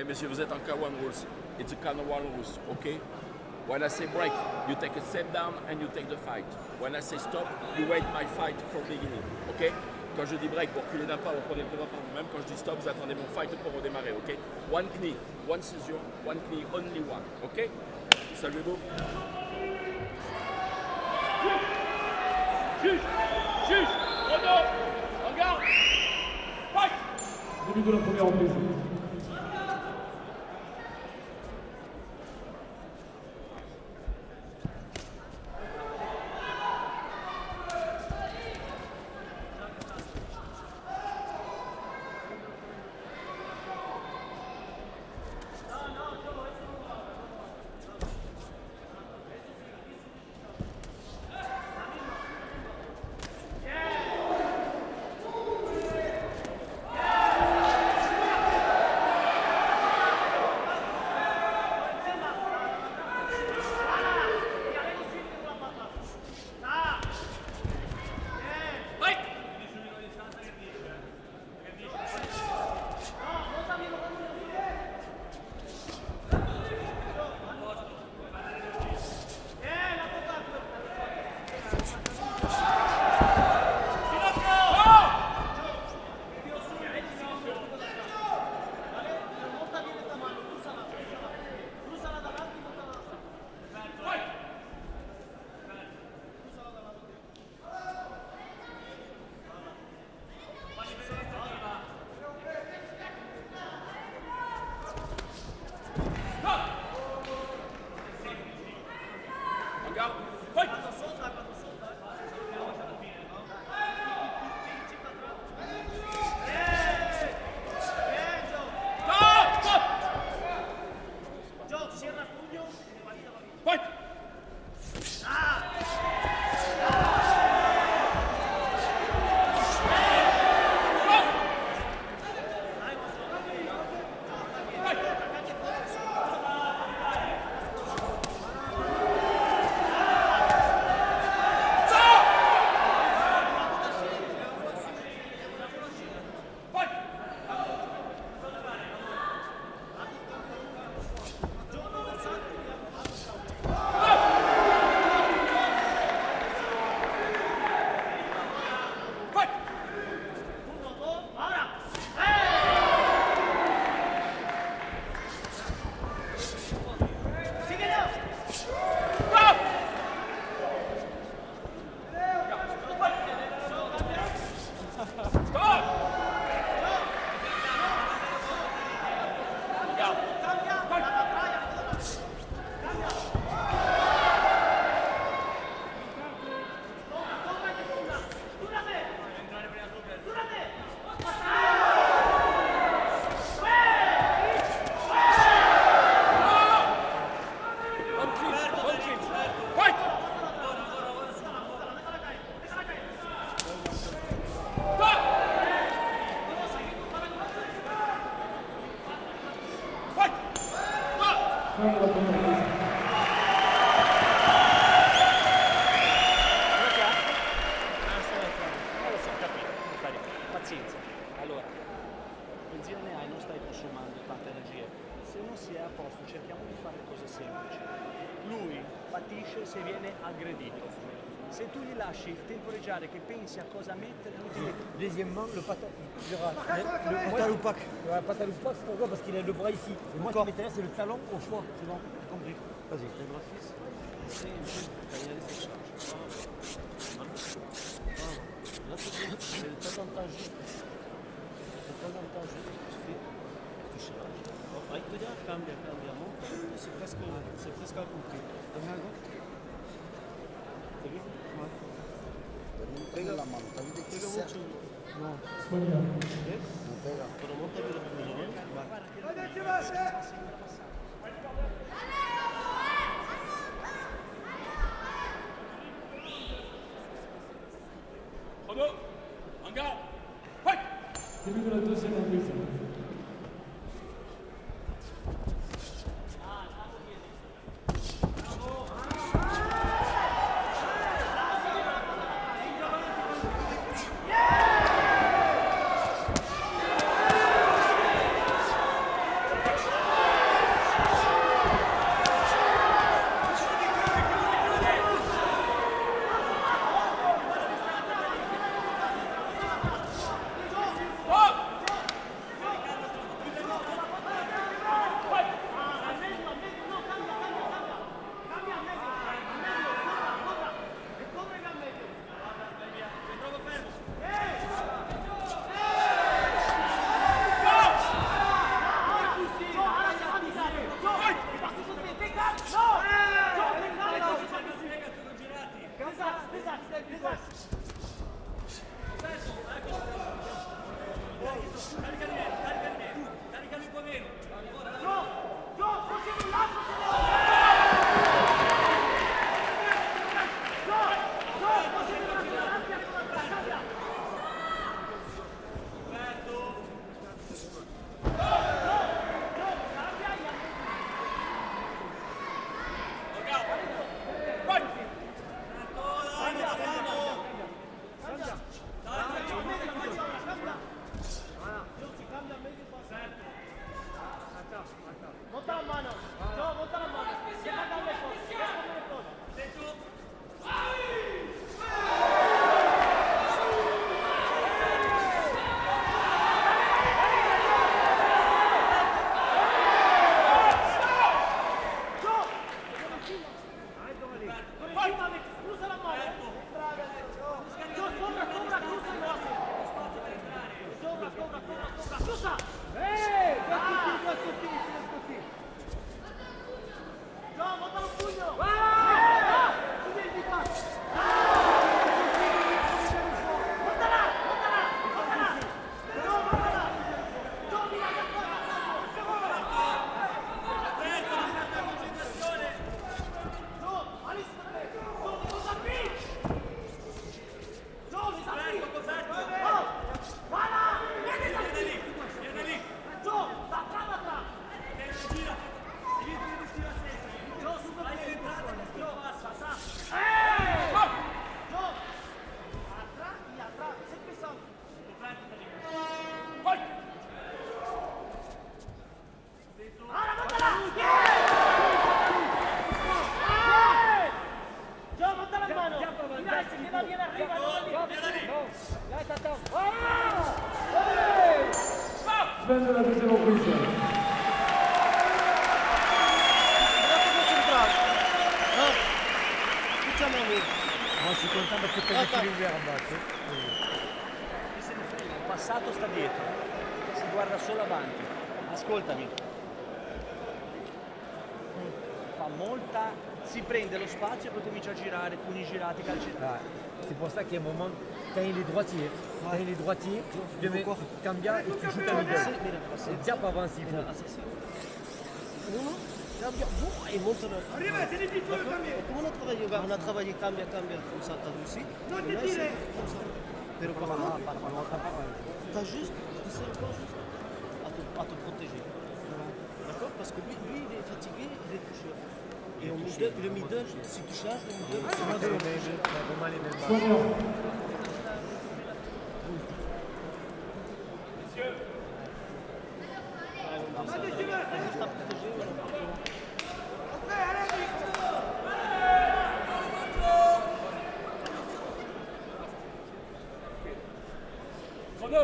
Okay, monsieur, vous êtes en K1 rules. It's a K1 rules, okay? When I say break, you take a step down and you take the fight. When I say stop, you wait my fight from beginning, okay? Quand je dis break, vous reculez d'un pas, vous prenez le combat par vous-même. Quand je dis stop, vous attendez mon fight pour redémarrer, ok? One knee, one scission, one knee, only one, ok? Saluez-vous. Juge, Renaud, en garde, fight! Début de la première reprise. Pazienza. Allora, benzina ne hai, non stai consumando tante energie. Se non si è a posto, cerchiamo di fare cose semplici. Lui patisce se viene aggredito. Se tu gli lasci il temporeggiare che pensi a cosa mettere, lui ti... Deuxièmement, le pataloupac. Le pataloupac, c'est pourquoi? Parce qu'il a le bras ici. Et moi, ce qui m'intéresse, c'est le talon au foie. C'est bon, j'ai compris. Vas-y. Le graphiste, c'est il y a des échanges. Là, c'est de temps en temps juste. De temps en temps juste, tu fais touchage. Aí tu já cambia monta, c'est presque accompli. Pega la mano, ¿sabes de qué Pega sea? mucho. No, Sbagliato. no pega. Pero monta bien el culo, ¿no? Renaud, en garde, fight! Début de la deuxième reprise. Cruza la mano. Cobra, cruza il nostro. Cobra. Cruza. Gio, montalo un pugno. Fin de la deuxième reprise. Moi, je suis content perché tu hai messo l'inverno in basso. Chi se ne frega, il passato sta dietro, si guarda solo avanti. Ascoltami. Fa molta, si prende lo spazio e poi comincia a girare, pugni girati, calci. C'est pour ça qu'il y a un moment, quand il est droitier, tu le mets, tu cambias et tu joues ta middle. C'est già avanti il faut. Uno, cambia, e montano. Come on a travaillé, cambia, comme ça, t'as vu aussi. Non te tires. Pero par contre, t'as juste, c'est encore juste à te protéger. D'accord? Parce que lui, il est fatigué, il est touché. Et le middle, si tu charges, le middle, c'est pas Vraiment les mêmes bases. Soignant. juste à protéger. Chrono.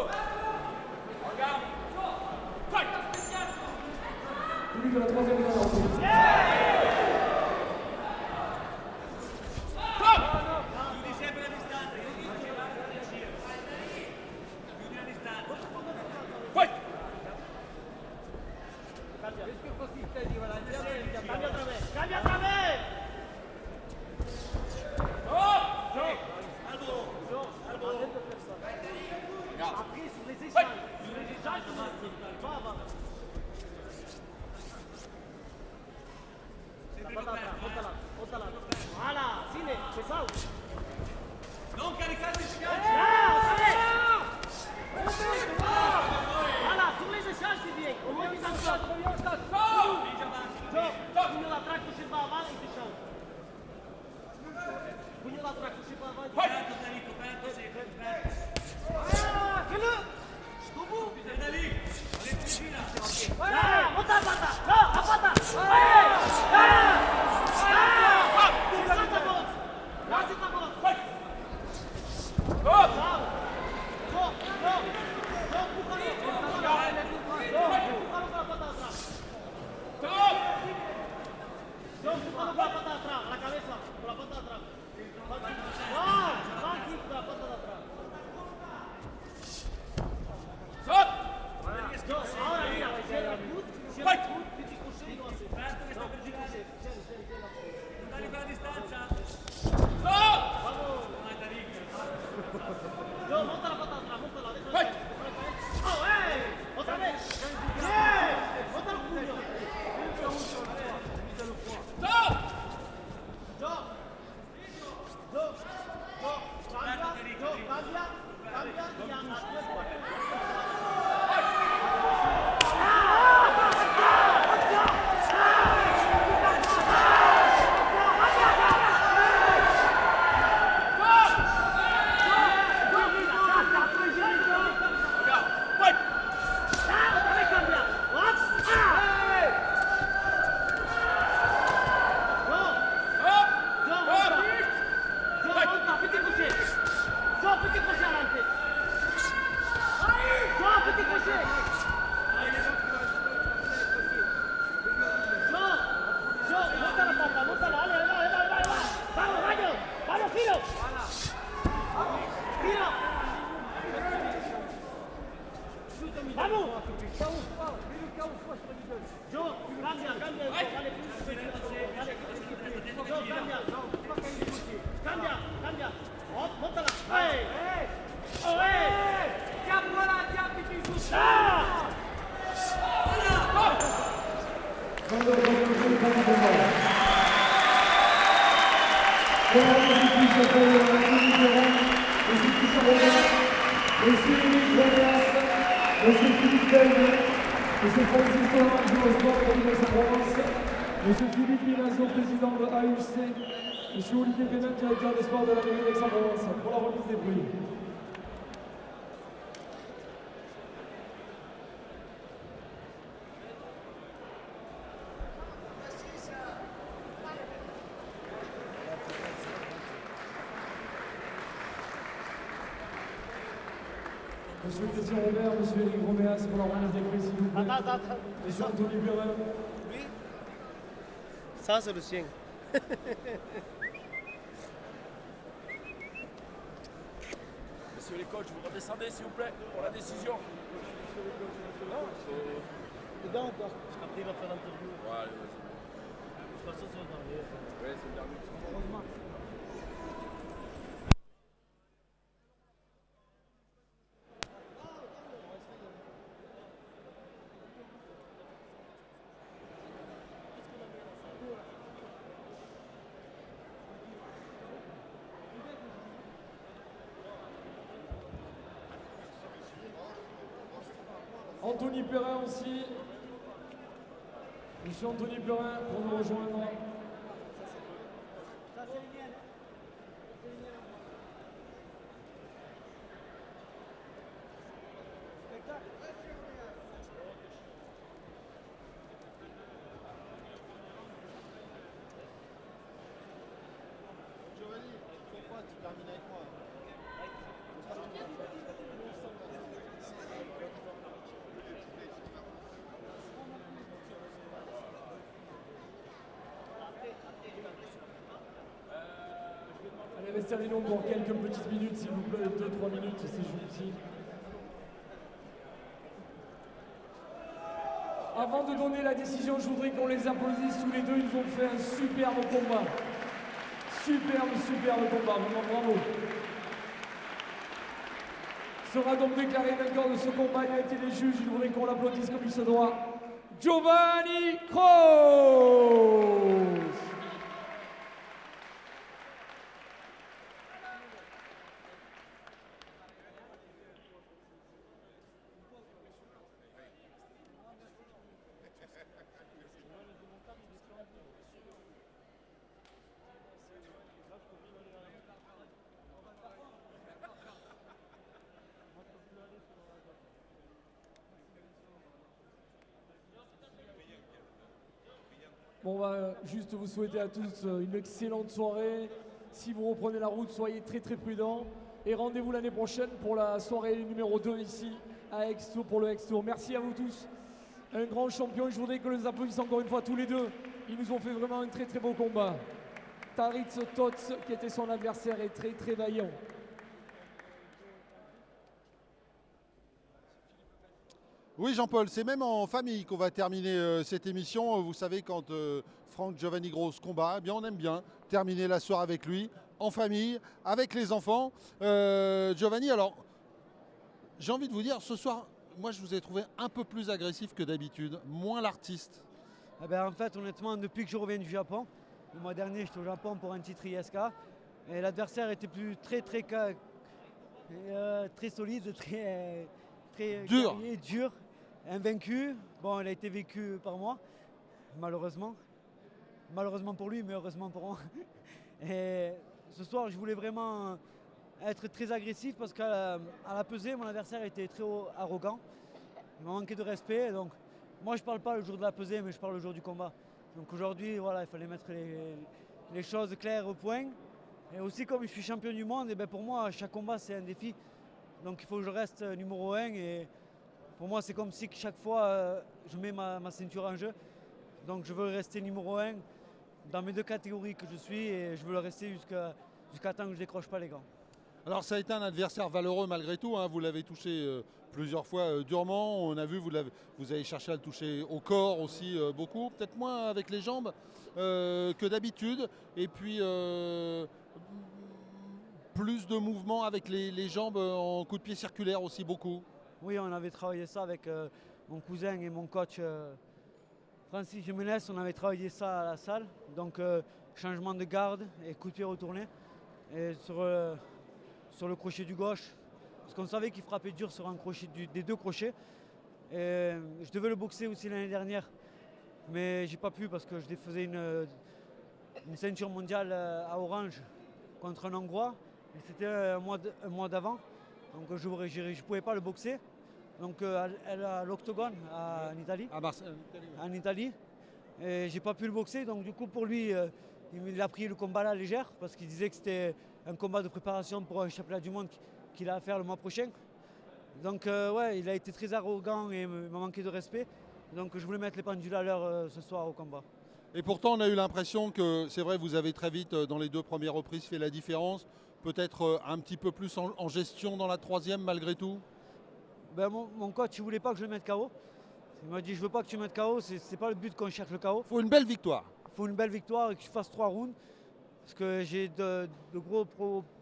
Regarde. Fight. Début de la troisième reprise. Fight. Cambia otra vez. Appuie sur les échanges. Sur les échanges, va avant. La pata atrás, póntala. Voilà, Sine, fais ça. Non caricate il Voilà, sur les échanges, c'est bien. Au moins, ils en sortent. Pugno la traccia, si va avanti e ti sciogli. Pugno la traccia, si va avanti. Monta la pata! No, la pata! Empújalo con la pata de atrás, a la cabeza, con la pata de atrás. ¡Wow! Banqui con la pata de atrás. Stop. Ahora mira, cierra el put, y ti così lo hace. Non dai quella distanza. Yo, monta la pata de atrás, montala, déjala. Fight. ¡Oh, ¡Otra vez! ¡Monta el puño! Stop. Cambia y a 2-4. Cambia, cambia. Montala. Oh, Quando il Monsieur Émile Golias, Monsieur Philippe Bellier, Monsieur Francisco Angelo, sport de Aix-en-Provence, Monsieur Philippe Milazzo, président de AUC, Monsieur Olivier Pénin, directeur des sports de la mairie d'Aix-en-Provence, pour la remise des prix. Monsieur Christian Robert, Monsieur Eric Roméas pour la remise des prix, s'il vous plaît. Monsieur Anthony Perrin. Lui, ça c'est le sien. Messieurs les coachs, vous redescendez s'il vous plaît pour la décision. Dedans ou pas? Parce qu'après il va faire l'interview. Ouais, allez, vas-y. De toute façon c'est le dernier. Ouais, c'est le dernier. Heureusement. Anthony Perrin aussi. Monsieur Anthony Perrin pour nous rejoindre. Giovanni, pourquoi tu termines avec moi? Allez, restez à Lyon pour quelques petites minutes, s'il vous plaît, 2-3 minutes, c'est gentil. Avant de donner la décision, je voudrais qu'on les applaudisse tous les deux. Ils ont fait un superbe combat. Superbe combat, vraiment bravo. Sera donc déclaré vainqueur de ce combat. Il a été les juges, je voudrais qu'on l'applaudisse comme il se doit. Giovanni Kroos. Bon, on va juste vous souhaiter à tous une excellente soirée. Si vous reprenez la route, soyez très prudents. Et rendez-vous l'année prochaine pour la soirée numéro 2 ici à Aix-Tour pour le Aix-Tour. Merci à vous tous. Un grand champion. Je voudrais que nous applaudissions encore une fois tous les deux. Ils nous ont fait vraiment un très beau combat. Taritz Tots, qui était son adversaire, est très vaillant. Oui Jean-Paul, c'est même en famille qu'on va terminer cette émission. Vous savez, quand Franck Giovanni Kroos combat, eh bien, on aime bien terminer la soirée avec lui, en famille, avec les enfants. Giovanni, alors, j'ai envie de vous dire, ce soir, moi je vous ai trouvé un peu plus agressif que d'habitude, moins l'artiste. Eh ben, en fait, honnêtement, depuis que je reviens du Japon, le mois dernier, j'étais au Japon pour un titre ISK, et l'adversaire était plus très solide, très dur. Guerrier, dur, invaincu. Bon, il a été vécu par moi, malheureusement. Malheureusement pour lui, mais heureusement pour moi. Et ce soir, je voulais vraiment être très agressif parce qu'à la pesée, mon adversaire était très arrogant. Il m'a manqué de respect. Donc, moi, je ne parle pas le jour de la pesée, mais je parle le jour du combat. Donc aujourd'hui, voilà, il fallait mettre les choses claires au point. Et aussi, comme je suis champion du monde, et ben pour moi, chaque combat, c'est un défi. Donc il faut que je reste numéro 1. Et pour moi, c'est comme si chaque fois, je mets ma ceinture en jeu. Donc je veux rester numéro 1 dans mes deux catégories que je suis. Et je veux le rester jusqu'à temps que je ne décroche pas les gants. Alors ça a été un adversaire valeureux malgré tout, hein. Vous l'avez touché plusieurs fois durement, on a vu, vous avez cherché à le toucher au corps aussi beaucoup, peut-être moins avec les jambes que d'habitude, et puis plus de mouvements avec les jambes en coup de pied circulaire aussi beaucoup. Oui, on avait travaillé ça avec mon cousin et mon coach Francis Jiménez, on avait travaillé ça à la salle, donc changement de garde et coup de pied retourné. Et sur le crochet du gauche, parce qu'on savait qu'il frappait dur sur un crochet des deux crochets. Et je devais le boxer aussi l'année dernière, mais j'ai pas pu parce que je faisais une ceinture mondiale à Orange contre un Hongrois. Et c'était un mois d'avant, donc je ne pouvais pas le boxer. Donc à l'Octogone en Italie. À Marseille, En Italie. Et j'ai pas pu le boxer, donc du coup pour lui, il a pris le combat à la légère parce qu'il disait que c'était un combat de préparation pour un championnat du monde qu'il a à faire le mois prochain. Donc ouais, il a été très arrogant et m'a manqué de respect. Donc je voulais mettre les pendules à l'heure ce soir au combat. Et pourtant, on a eu l'impression que, c'est vrai, vous avez très vite, dans les deux premières reprises, fait la différence. Peut-être un petit peu plus en gestion dans la troisième, malgré tout. Ben, mon coach, il ne voulait pas que je le mette KO. Il m'a dit, je ne veux pas que tu mettes KO, c'est pas le but qu'on cherche le KO. Il faut une belle victoire. Il faut une belle victoire et que je fasse 3 rounds. Parce que j'ai de grosses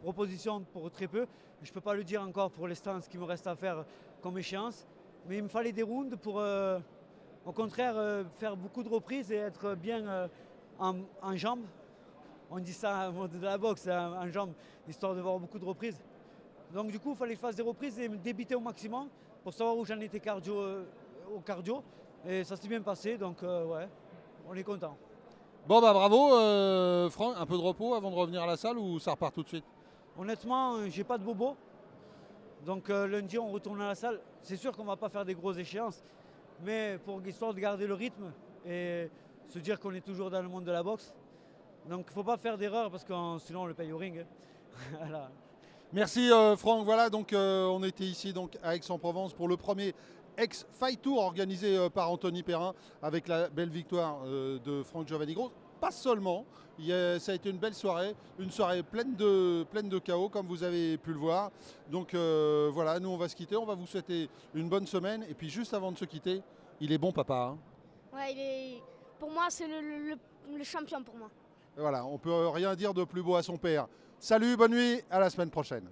propositions pour très peu. Je ne peux pas le dire encore pour l'instant ce qu'il me reste à faire comme échéance. Mais il me fallait des rounds pour, au contraire, faire beaucoup de reprises et être bien en jambes. On dit ça de la boxe, en jambes, histoire de voir beaucoup de reprises. Donc du coup, il fallait que je fasse des reprises et me débiter au maximum pour savoir où j'en étais au cardio. Et ça s'est bien passé, donc ouais, on est content. Bon bah bravo Franck, un peu de repos avant de revenir à la salle ou ça repart tout de suite? Honnêtement, j'ai pas de bobo. Donc lundi, on retourne à la salle. C'est sûr qu'on va pas faire des grosses échéances, mais pour histoire de garder le rythme et se dire qu'on est toujours dans le monde de la boxe. Donc il ne faut pas faire d'erreur parce que sinon on le paye au ring. Voilà. Merci Franck. Voilà, donc on était ici donc, à Aix-en-Provence pour le premier X-Fight Tour organisé par Anthony Perrin avec la belle victoire de Franck Giovanni Gross. Pas seulement, ça a été une belle soirée, une soirée pleine de chaos comme vous avez pu le voir. Donc voilà, nous on va se quitter, on va vous souhaiter une bonne semaine. Et puis juste avant de se quitter, il est bon papa. Hein. Ouais, pour moi c'est le champion pour moi. Voilà, on peut rien dire de plus beau à son père. Salut, bonne nuit, à la semaine prochaine.